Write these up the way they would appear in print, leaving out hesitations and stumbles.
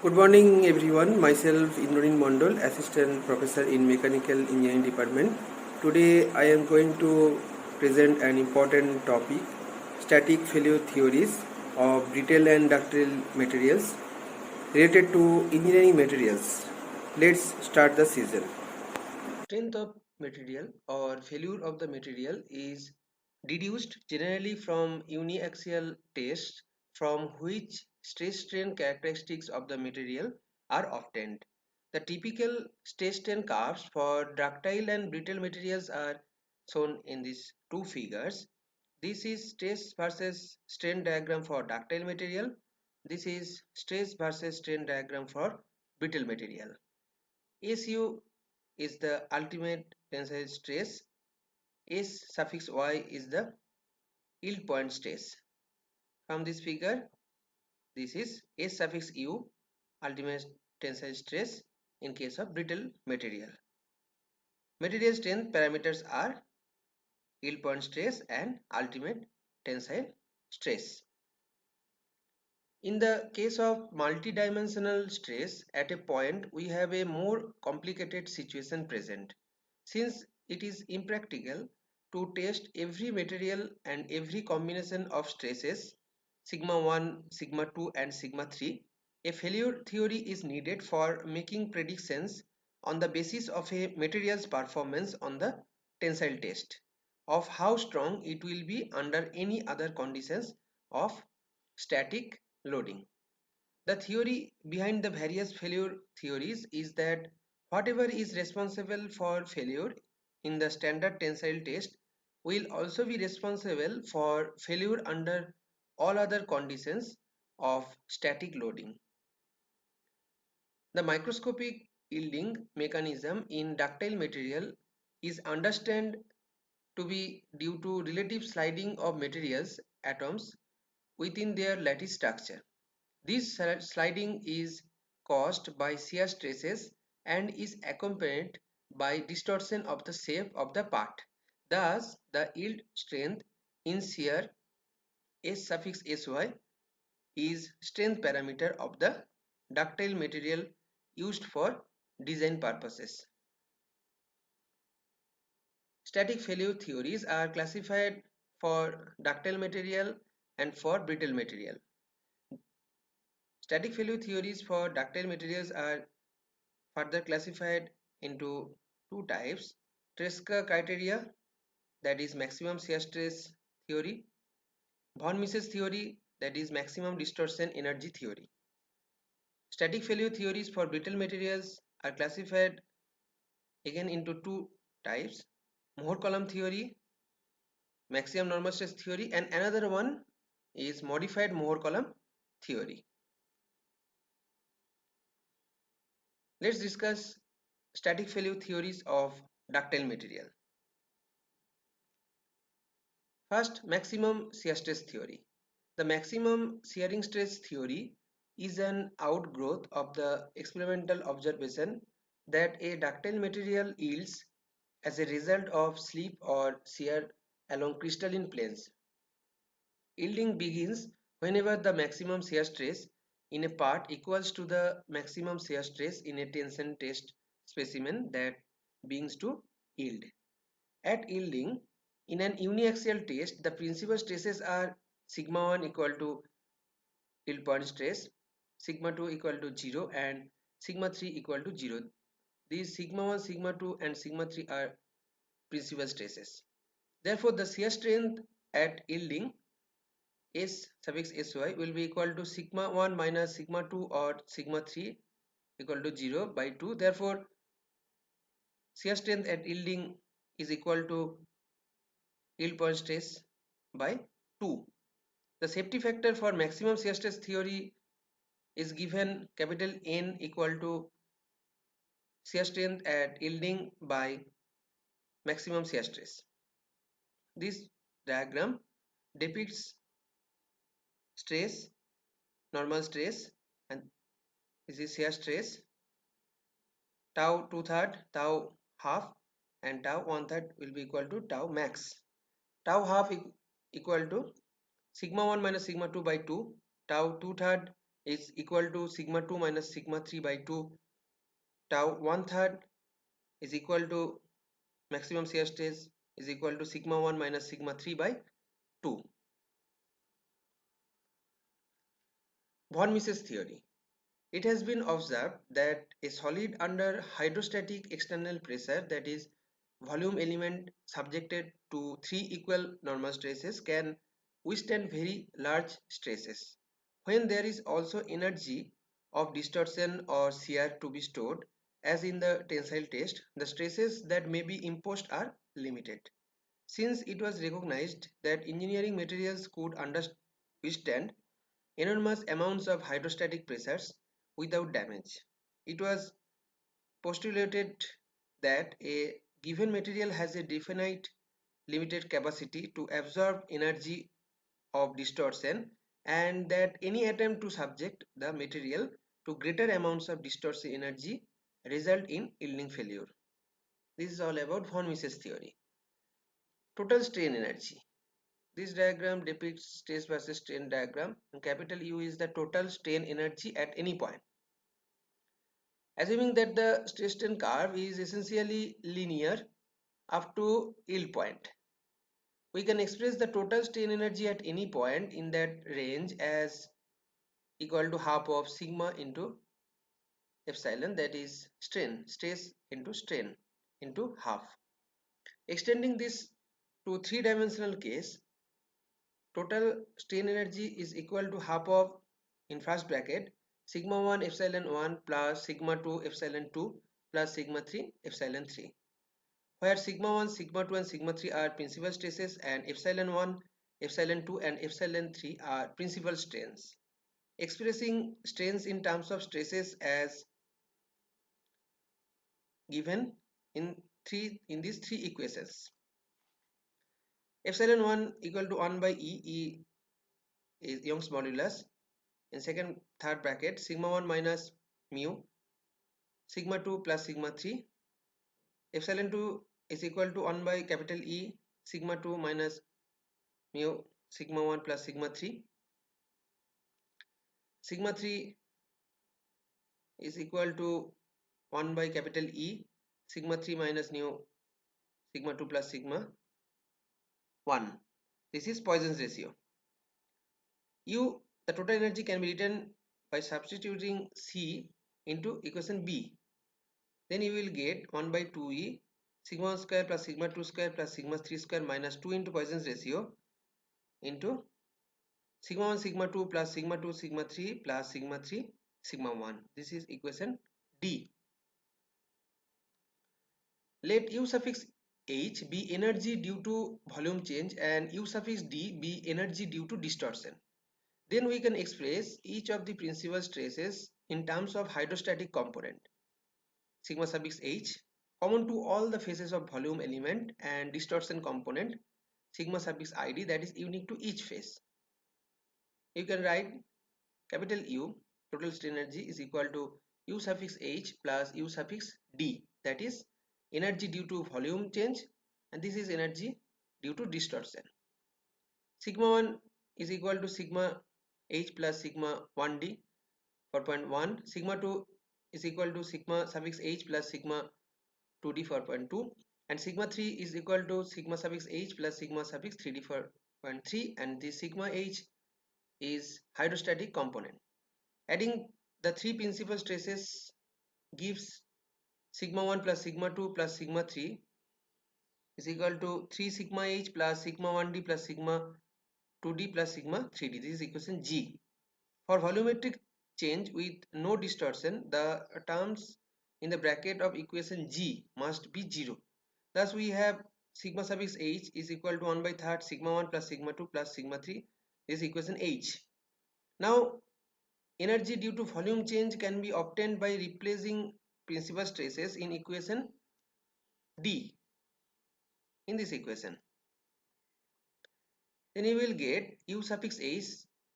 Good morning, everyone. Myself, Indranil Mondol, Assistant Professor in Mechanical Engineering Department. Today, I am going to present an important topic: static failure theories of brittle and ductile materials related to engineering materials. Let's start the session. Strength of material or failure of the material is deduced generally from uniaxial tests from which stress strain characteristics of the material are obtained. The typical stress strain curves for ductile and brittle materials are shown in these two figures. This is stress versus strain diagram for ductile material. This is stress versus strain diagram for brittle material. SU is the ultimate tensile stress. S suffix y is the yield point stress. From this figure, this is S suffix u, ultimate tensile stress in case of brittle material. Material strength parameters are yield point stress and ultimate tensile stress. In the case of multidimensional stress, at a point we have a more complicated situation present. Since it is impractical to test every material and every combination of stresses sigma 1, sigma 2 and sigma 3, a failure theory is needed for making predictions on the basis of a material's performance on the tensile test of how strong it will be under any other conditions of static loading. The theory behind the various failure theories is that whatever is responsible for failure in the standard tensile test will also be responsible for failure under all other conditions of static loading. The microscopic yielding mechanism in ductile material is understood to be due to relative sliding of materials atoms within their lattice structure. This sliding is caused by shear stresses and is accompanied by distortion of the shape of the part. Thus, the yield strength in shear S suffix sy is strength parameter of the ductile material used for design purposes. Static failure theories are classified for ductile material and for brittle material. Static failure theories for ductile materials are further classified into two types: Tresca criteria, that is maximum shear stress theory; von Mises theory, that is maximum distortion energy theory. Static failure theories for brittle materials are classified again into two types: Mohr-Coulomb theory, maximum normal stress theory, and another one is modified Mohr-Coulomb theory. Let's discuss static failure theories of ductile material. First, maximum shear stress theory. The maximum shearing stress theory is an outgrowth of the experimental observation that a ductile material yields as a result of slip or shear along crystalline planes. Yielding begins whenever the maximum shear stress in a part equals to the maximum shear stress in a tension test specimen that begins to yield. At yielding, in an uniaxial test, the principal stresses are sigma 1 equal to yield point stress, sigma 2 equal to 0 and sigma 3 equal to 0. These sigma 1, sigma 2 and sigma 3 are principal stresses. Therefore, the shear strength at yielding S suffix sy will be equal to sigma 1 minus sigma 2 or sigma 3 equal to 0 by 2. Therefore, shear strength at yielding is equal to yield point stress by 2. The safety factor for maximum shear stress theory is given capital N equal to shear strength at yielding by maximum shear stress. This diagram depicts stress, normal stress, and this is shear stress, tau 2/3, tau half, and tau 1/3 will be equal to tau max. Tau half equal to sigma 1 minus sigma 2 by 2, tau 2/3 is equal to sigma 2 minus sigma 3 by 2 tau 1/3 is equal to maximum shear stress is equal to sigma 1 minus sigma 3 by 2. Von Mises theory. It has been observed that a solid under hydrostatic external pressure, that is volume element subjected to three equal normal stresses, can withstand very large stresses. When there is also energy of distortion or shear to be stored, as in the tensile test, the stresses that may be imposed are limited. Since it was recognized that engineering materials could withstand enormous amounts of hydrostatic pressures without damage, it was postulated that a given material has a definite limited capacity to absorb energy of distortion, and that any attempt to subject the material to greater amounts of distortion energy result in yielding failure. This is all about von Mises theory. Total strain energy. This diagram depicts stress versus strain diagram, and capital U is the total strain energy at any point. Assuming that the stress strain curve is essentially linear up to yield point, we can express the total strain energy at any point in that range as equal to half of sigma into epsilon, that is stress into strain into half. Extending this to three-dimensional case, total strain energy is equal to half of, in first bracket, sigma 1 epsilon 1 plus sigma 2 epsilon 2 plus sigma 3 epsilon 3, where sigma 1, sigma 2 and sigma 3 are principal stresses and epsilon 1, epsilon 2 and epsilon 3 are principal strains. Expressing strains in terms of stresses as given in these three equations. Epsilon 1 equal to 1 by E is Young's modulus. In third bracket, sigma 1 minus mu, sigma 2 plus sigma 3. Epsilon 2 is equal to 1 by capital E, sigma 2 minus mu, sigma 1 plus sigma 3. Sigma 3 is equal to 1 by capital E, sigma 3 minus mu, sigma 2 plus sigma 1. This is Poisson's ratio. U, the total energy, can be written by substituting C into equation B. Then you will get 1 by 2E sigma 1 square plus sigma 2 square plus sigma 3 square minus 2 into Poisson's ratio into sigma 1 sigma 2 plus sigma 2 sigma 3 plus sigma 3 sigma 1. This is equation D. Let U suffix H be energy due to volume change and U suffix D be energy due to distortion. Then we can express each of the principal stresses in terms of hydrostatic component. Sigma suffix H common to all the phases of volume element, and distortion component sigma suffix ID, that is unique to each phase. You can write capital U total strain energy is equal to U suffix H plus U suffix D, that is energy due to volume change, and this is energy due to distortion. Sigma 1 is equal to sigma H plus sigma 1D for point 1. Sigma 2 is equal to sigma suffix H plus sigma 2D for point 2, and sigma 3 is equal to sigma suffix H plus sigma suffix 3D for point 3, and this sigma H is hydrostatic component. Adding the three principal stresses gives sigma 1 plus sigma 2 plus sigma 3 is equal to 3 sigma H plus sigma 1D plus sigma 2D plus sigma 3D. This is equation G. For volumetric change with no distortion, the terms in the bracket of equation G must be 0. Thus we have sigma suffix H is equal to 1 by third sigma 1 plus sigma 2 plus sigma 3. This is equation H. Now energy due to volume change can be obtained by replacing principal stresses in equation D in this equation. Then you will get U suffix H,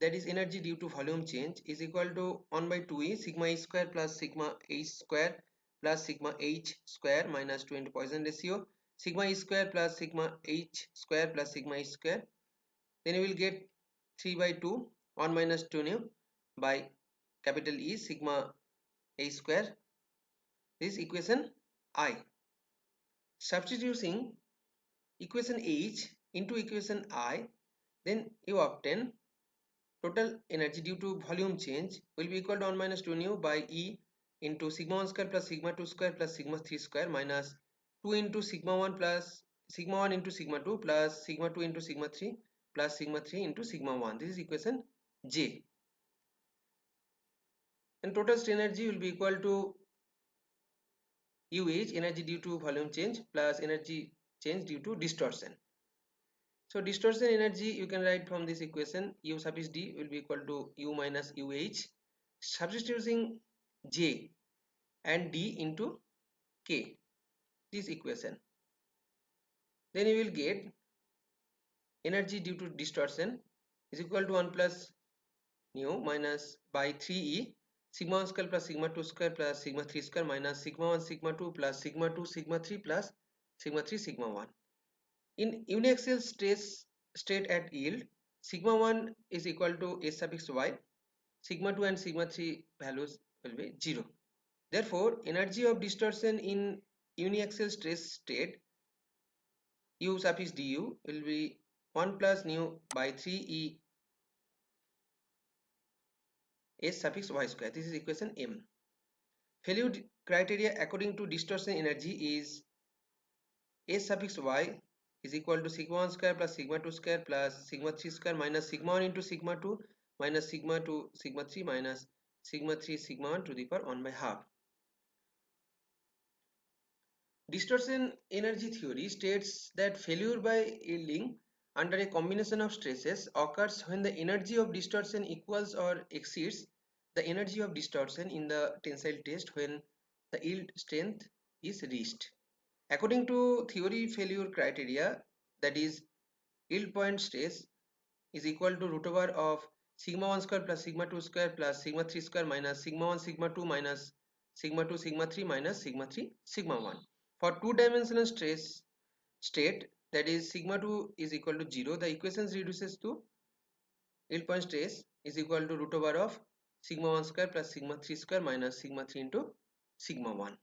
that is energy due to volume change, is equal to 1 by 2E sigma H square plus sigma H square plus sigma H square minus 2 into Poisson ratio sigma H square plus sigma H square plus sigma H square. Then you will get 3 by 2 1 minus 2 nu by capital E sigma H square. This is equation I. Substituting equation H into equation I, then you obtain total energy due to volume change will be equal to 1 minus 2 nu by E into sigma 1 square plus sigma 2 square plus sigma 3 square minus 2 into sigma 1 plus sigma 1 into sigma 2 plus sigma 2 into sigma 3 plus sigma 3 into sigma 1. This is equation J. And total strain energy will be equal to UH, energy due to volume change, plus energy change due to distortion. So distortion energy you can write from this equation, U sub D will be equal to U minus UH. Substituting J and D into K, this equation, then you will get energy due to distortion is equal to 1 plus nu minus by 3E sigma 1 square plus sigma 2 square plus sigma 3 square minus sigma 1 sigma 2 plus sigma 2 sigma 3 plus sigma 3 sigma 1. In uniaxial state at yield, sigma 1 is equal to S suffix y, sigma 2 and sigma 3 values will be 0. Therefore, energy of distortion in uniaxial stress state U suffix du will be 1 plus nu by 3E S suffix y square. This is equation M. Failure criteria according to distortion energy is S suffix y is equal to sigma 1 square plus sigma 2 square plus sigma 3 square minus sigma 1 into sigma 2 minus sigma 2 sigma 3 minus sigma 3 sigma 1 to the power 1 by half. Distortion energy theory states that failure by yielding under a combination of stresses occurs when the energy of distortion equals or exceeds the energy of distortion in the tensile test when the yield strength is reached. According to theory failure criteria, that is, yield point stress is equal to root over of sigma 1 square plus sigma 2 square plus sigma 3 square minus sigma 1 sigma 2 minus sigma 2 sigma 3 minus sigma 3 sigma 1. For two-dimensional stress state, that is sigma 2 is equal to 0, the equations reduces to yield point stress is equal to root over of sigma 1 square plus sigma 3 square minus sigma 3 into sigma 1.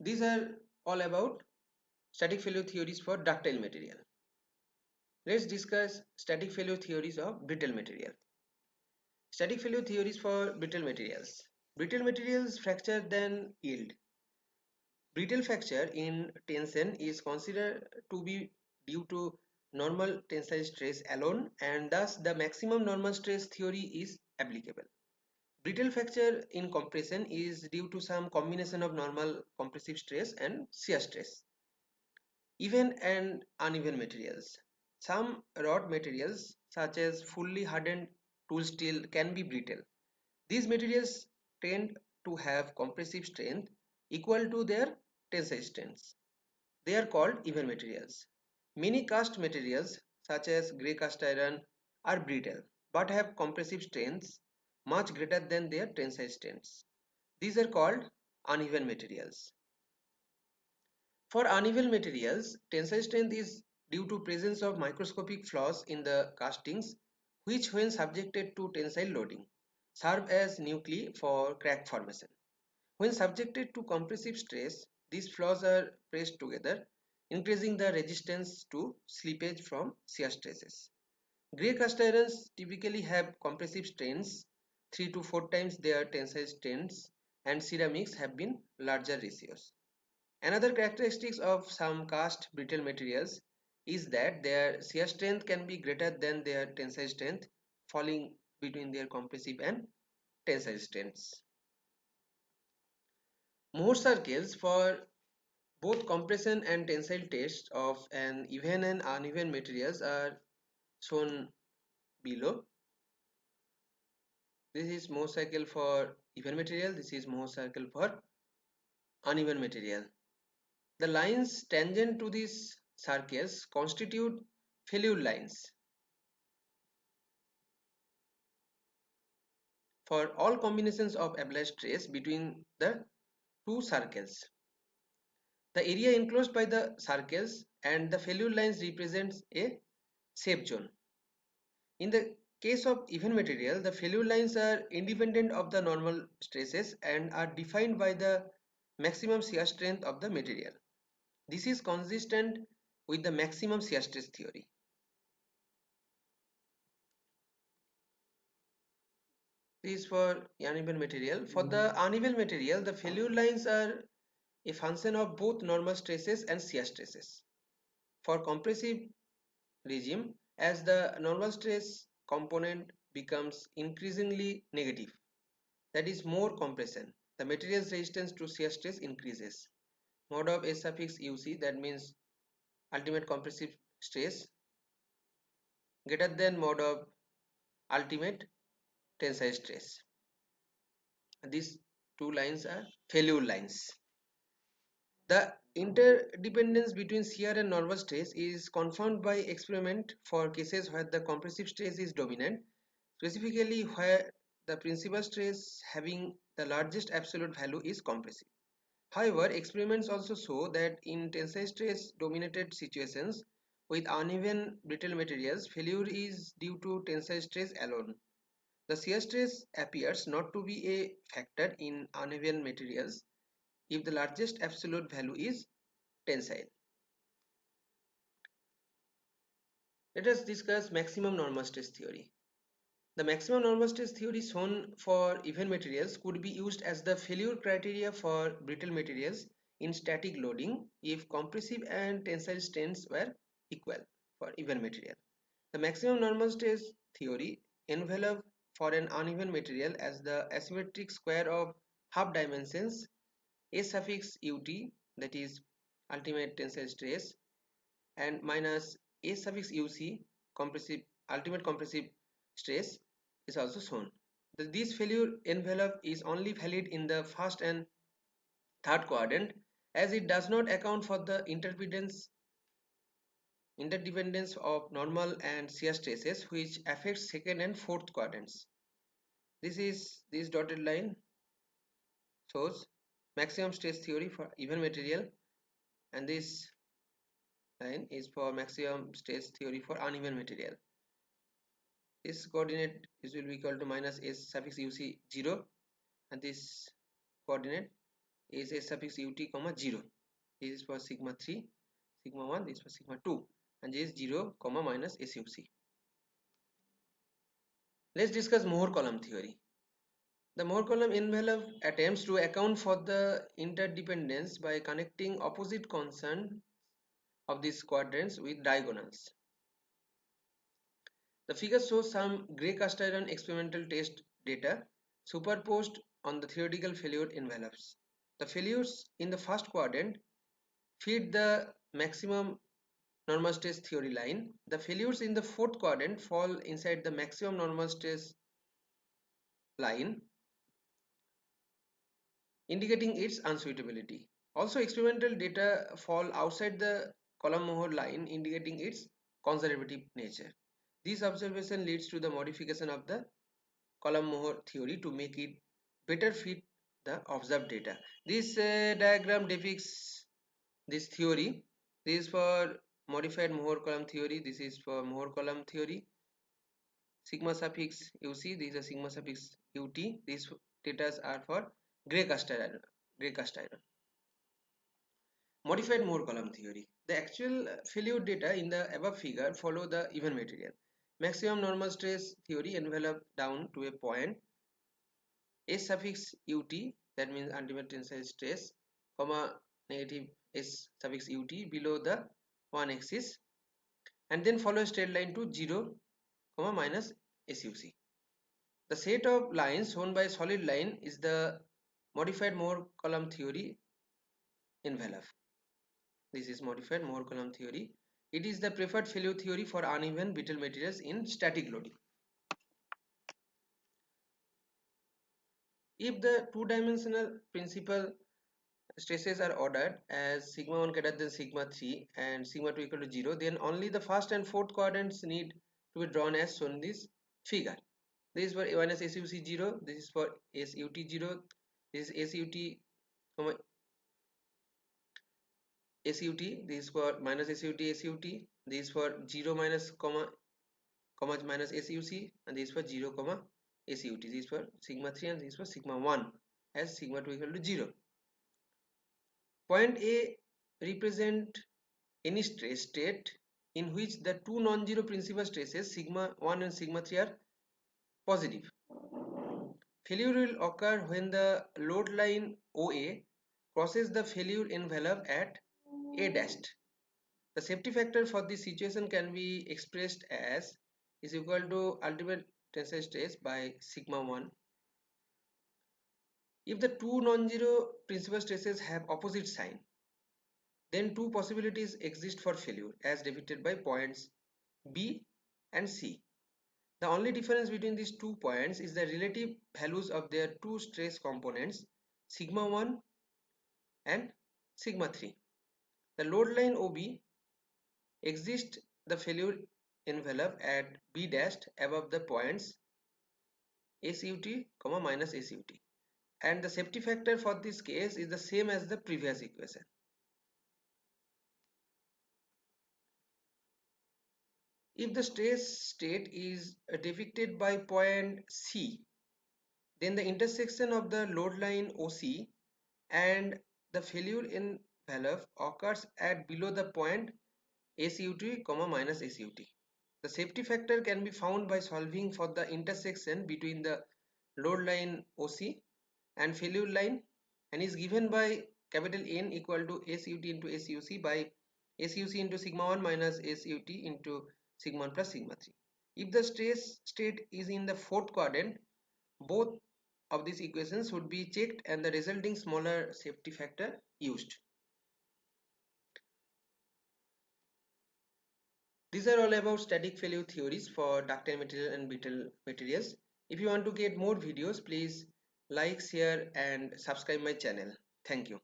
These are all about static failure theories for ductile material. Let's discuss static failure theories of brittle material. Static failure theories for brittle materials. Brittle materials fracture then yield. Brittle fracture in tension is considered to be due to normal tensile stress alone, and thus the maximum normal stress theory is applicable. Brittle fracture in compression is due to some combination of normal compressive stress and shear stress. Even and uneven materials. Some wrought materials such as fully hardened tool steel can be brittle. These materials tend to have compressive strength equal to their tensile strengths. They are called even materials. Many cast materials such as grey cast iron are brittle but have compressive strengths much greater than their tensile strengths. These are called uneven materials. For uneven materials, tensile strength is due to presence of microscopic flaws in the castings which when subjected to tensile loading serve as nuclei for crack formation. When subjected to compressive stress, these flaws are pressed together, increasing the resistance to slippage from shear stresses. Grey cast irons typically have compressive strengths 3 to 4 times their tensile strengths, and ceramics have been larger ratios. Another characteristic of some cast brittle materials is that their shear strength can be greater than their tensile strength, falling between their compressive and tensile strengths. More circles for both compression and tensile tests of an even and uneven materials are shown below. This is Mohs cycle for even material, this is Mohs cycle for uneven material. The lines tangent to these circles constitute failure lines. For all combinations of applied stress between the two circles, the area enclosed by the circles and the failure lines represents a safe zone. In the case of even material, the failure lines are independent of the normal stresses and are defined by the maximum shear strength of the material. This is consistent with the maximum shear stress theory. This is for uneven material. For the uneven material, the failure lines are a function of both normal stresses and shear stresses. For compressive regime, as the normal stress component becomes increasingly negative, that is more compression, the material's resistance to shear stress increases. Mod of S suffix UC, that means ultimate compressive stress, greater than mod of ultimate tensile stress. These two lines are failure lines. The interdependence between shear and normal stress is confirmed by experiment for cases where the compressive stress is dominant, specifically where the principal stress having the largest absolute value is compressive. However, experiments also show that in tensile stress dominated situations with uneven brittle materials, failure is due to tensile stress alone. The shear stress appears not to be a factor in uneven materials if the largest absolute value is tensile. Let us discuss maximum normal stress theory. The maximum normal stress theory shown for even materials could be used as the failure criteria for brittle materials in static loading if compressive and tensile strengths were equal for even material. The maximum normal stress theory envelopes for an uneven material as the asymmetric square of half dimensions A suffix ut, that is ultimate tensile stress, and minus A suffix uc, compressive ultimate compressive stress, is also shown. This failure envelope is only valid in the first and third quadrant as it does not account for the interdependence of normal and shear stresses which affects second and fourth quadrants. This dotted line shows maximum stress theory for even material, and this line is for maximum stress theory for uneven material. This coordinate is will be equal to minus S suffix uc 0, and this coordinate is S suffix ut comma 0. This is for sigma 3, sigma 1, this is for sigma 2, and this is 0 comma minus SUC. Let's discuss Mohr column theory. The Mohr column envelope attempts to account for the interdependence by connecting opposite constants of these quadrants with diagonals. The figure shows some gray cast iron experimental test data superposed on the theoretical failure envelopes. The failures in the first quadrant fit the maximum normal stress theory line. The failures in the fourth quadrant fall inside the maximum normal stress line, indicating its unsuitability. Also, experimental data fall outside the Coulomb-Mohr line, indicating its conservative nature. This observation leads to the modification of the Coulomb-Mohr theory to make it better fit the observed data. This diagram depicts this theory. This is for modified Mohr-Coulomb theory. This is for Mohr-Coulomb theory. Sigma suffix UC, these are sigma suffix UT. These data are for gray cast iron. Modified Mohr column theory. The actual failure data in the above figure follow the even material. Maximum normal stress theory enveloped down to a point S suffix ut, that means ultimate tensile stress, comma negative S suffix ut below the 1 axis, and then follow a straight line to 0 comma minus SUC. The set of lines shown by solid line is the modified Mohr column theory envelope. This is modified Mohr column theory. It is the preferred failure theory for uneven brittle materials in static loading. If the two-dimensional principal stresses are ordered as sigma 1 greater than sigma 3 and sigma 2 equal to 0, then only the first and fourth quadrants need to be drawn as shown in this figure. This is for minus SUC 0, this is for SUT 0, this is SUT, SUT, this is for minus SUT, SUT, this is for 0 minus comma comma minus ACUC, and this for 0 comma ACUT. This for sigma 3 and this for sigma 1 as sigma 2 equal to 0. Point A represent any stress state in which the two non-zero principal stresses sigma 1 and sigma 3 are positive. Failure will occur when the load line OA crosses the failure envelope at A dashed. The safety factor for this situation can be expressed as is equal to ultimate tensile stress by sigma 1. If the two non-zero principal stresses have opposite sign, then two possibilities exist for failure as depicted by points B and C. The only difference between these 2 points is the relative values of their two stress components sigma 1 and sigma 3. The load line OB exists the failure envelope at B dashed above the points ACUT, minus ACUT, and the safety factor for this case is the same as the previous equation. If the stress state is depicted by point C, then the intersection of the load line OC and the failure envelope occurs at below the point ACUT, minus ACUT. The safety factor can be found by solving for the intersection between the load line OC and failure line, and is given by capital N equal to ACUT into ACUC by ACUC into sigma 1 minus ACUT into sigma 1 plus sigma 3. If the stress state is in the fourth quadrant, both of these equations would be checked and the resulting smaller safety factor used. These are all about static failure theories for ductile material and brittle materials. If you want to get more videos, please like, share and subscribe my channel. Thank you.